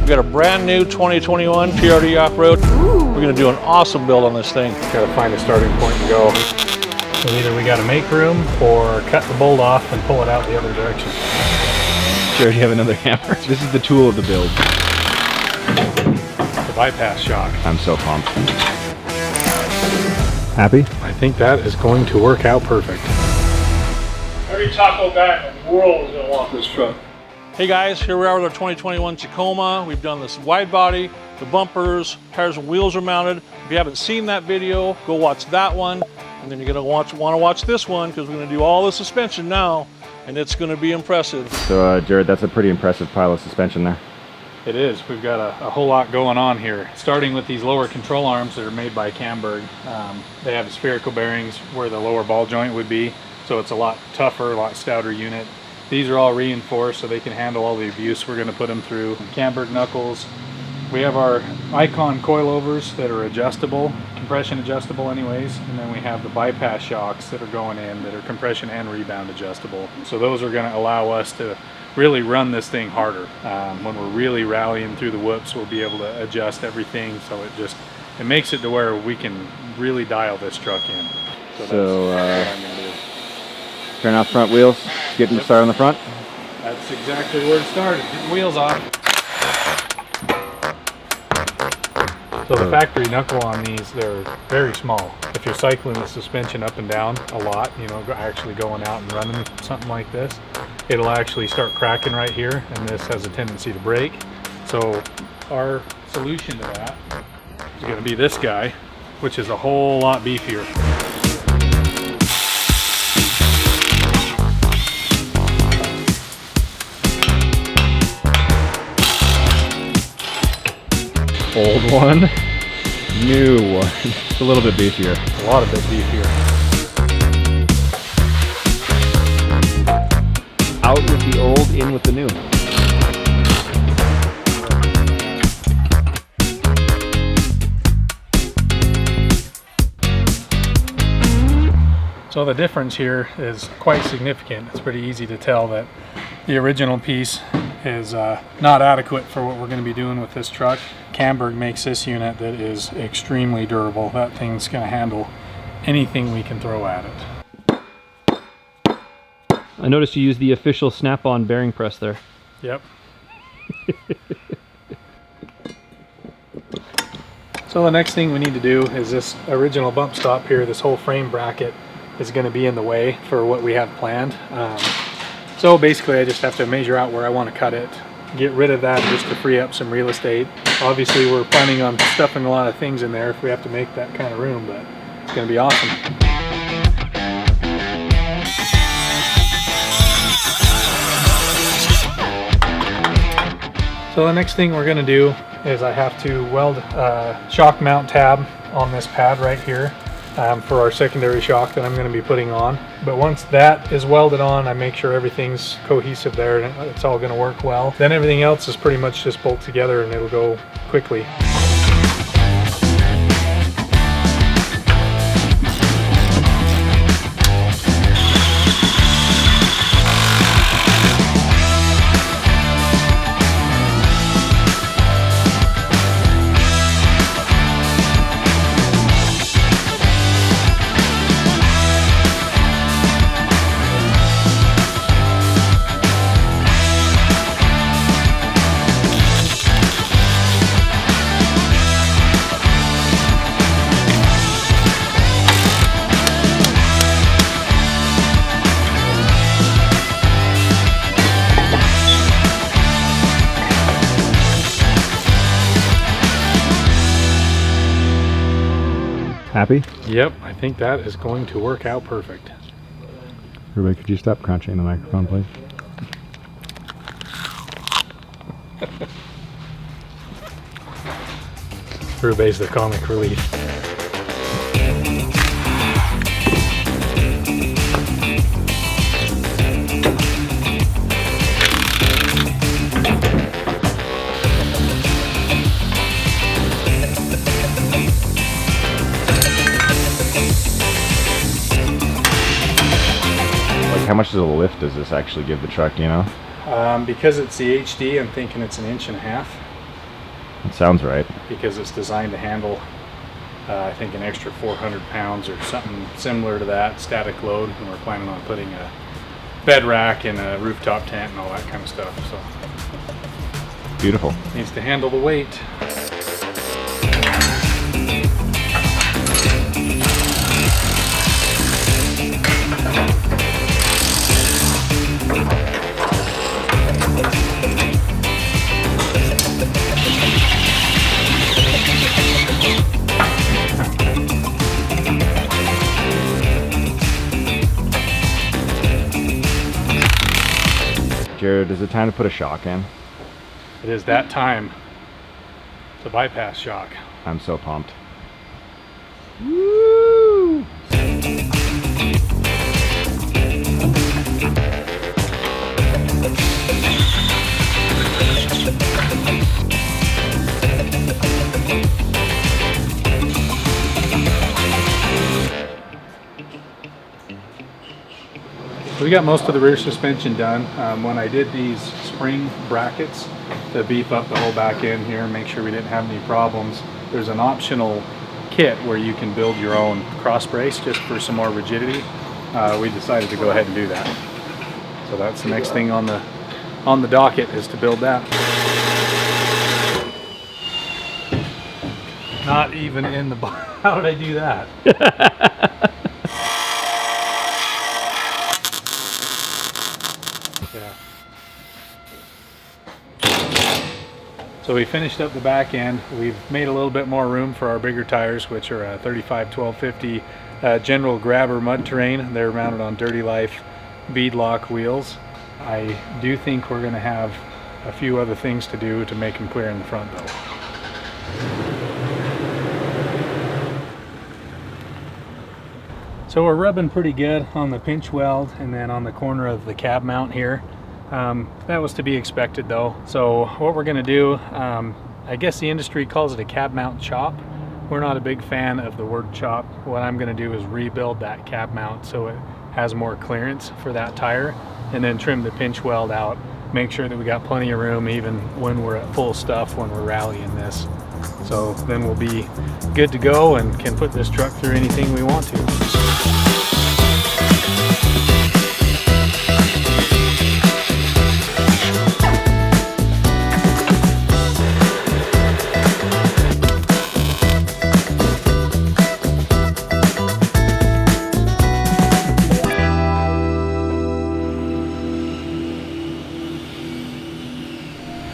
We got a brand new 2021 TRD Off-Road. We're gonna do an awesome build on this thing. Gotta find a starting point and go. So either we gotta make room or cut the bolt off and pull it out the other direction. Sure, you have another hammer. This is the tool of the build. The bypass shock. I'm so pumped. Happy? I think that is going to work out perfect. Every taco guy in the world is gonna want this truck. Hey guys, here we are with our 2021 Tacoma. We've done this wide body, the bumpers, tires and wheels are mounted. If you haven't seen that video, go watch that one. And then you're gonna want to watch this one because we're gonna do all the suspension now and it's gonna be impressive. So Jared, that's a pretty impressive pile of suspension there. It is. We've got a whole lot going on here. Starting with these lower control arms that are made by Camburg. They have spherical bearings where the lower ball joint would be. So it's a lot tougher, a lot stouter unit. These are all reinforced so they can handle all the abuse we're going to put them through. Camberg knuckles. We have our Icon coilovers that are adjustable, compression adjustable anyways, and then we have the bypass shocks that are going in that are compression and rebound adjustable. So those are going to allow us to really run this thing harder. When we're really rallying through the whoops, we'll be able to adjust everything, so it makes it to where we can really dial this truck in. So that's what I'm going to do. Turn off front wheels, get them started on the front. That's exactly where it started, getting wheels off. So the factory knuckle on these, they're very small. If you're cycling the suspension up and down a lot, you know, actually going out and running something like this, it'll actually start cracking right here, and this has a tendency to break. So our solution to that is going to be this guy, which is a whole lot beefier. Old one, new one. It's a little bit beefier. A lot of bit beefier. Out with the old, in with the new. So the difference here is quite significant. It's pretty easy to tell that the original piece is not adequate for what we're going to be doing with this truck. Camburg makes this unit that is extremely durable. That thing's going to handle anything we can throw at it. I noticed you used the official snap-on bearing press there. Yep. So the next thing we need to do is this original bump stop here. This whole frame bracket is going to be in the way for what we have planned. So basically I just have to measure out where I want to cut it, get rid of that just to free up some real estate. Obviously we're planning on stuffing a lot of things in there if we have to make that kind of room, but it's going to be awesome. So the next thing we're going to do is I have to weld a shock mount tab on this pad right here. For our secondary shock that I'm going to be putting on. But once that is welded on, I make sure everything's cohesive there and it's all going to work well. Then everything else is pretty much just bolt together and it'll go quickly. Happy? Yep, I think that is going to work out perfect. Everybody, could you stop crunching the microphone, please? Rube's the comic relief. How much of a lift does this actually give the truck, you know? Because it's the HD, I'm thinking it's 1.5 inches. It sounds right. because it's designed to handle, I think, an extra 400 pounds or something similar to that static load, and we're planning on putting a bed rack and a rooftop tent and all that kind of stuff. So Beautiful. needs to handle the weight. Jared, is it time to put a shock in? It is that time to bypass shock. I'm so pumped. Woo! We got most of the rear suspension done. When I did these spring brackets to beef up the whole back end here and make sure we didn't have any problems, there's an optional kit where you can build your own cross brace just for some more rigidity. We decided to go ahead and do that. So that's the next thing on the docket, is to build that. Not even in the box. How did I do that? Yeah. So we finished up the back end. We've made a little bit more room for our bigger tires, which are a 35 1250 General Grabber mud terrain. They're mounted on Dirty Life bead lock wheels. I do think we're going to have a few other things to do to make them clear in the front though. So we're rubbing pretty good on the pinch weld and then on the corner of the cab mount here. That was to be expected though. So what we're going to do, I guess the industry calls it a cab mount chop. We're not a big fan of the word chop. What I'm going to do is rebuild that cab mount so it has more clearance for that tire, and then trim the pinch weld out. Make sure that we got plenty of room even when we're at full stuff when we're rallying this. So then we'll be good to go and can put this truck through anything we want to.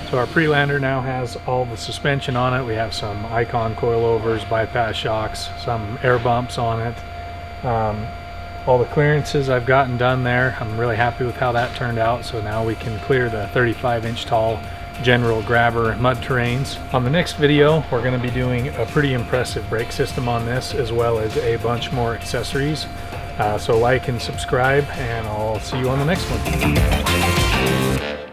So our PreLander now has all the suspension on it. We have some Icon coilovers, bypass shocks, some air bumps on it. All the clearances I've gotten done there. I'm really happy with how that turned out. So now we can clear the 35-inch tall General Grabber mud terrains. On the next video, we're going to be doing a pretty impressive brake system on this, as well as a bunch more accessories. So like and subscribe, and I'll see you on the next one.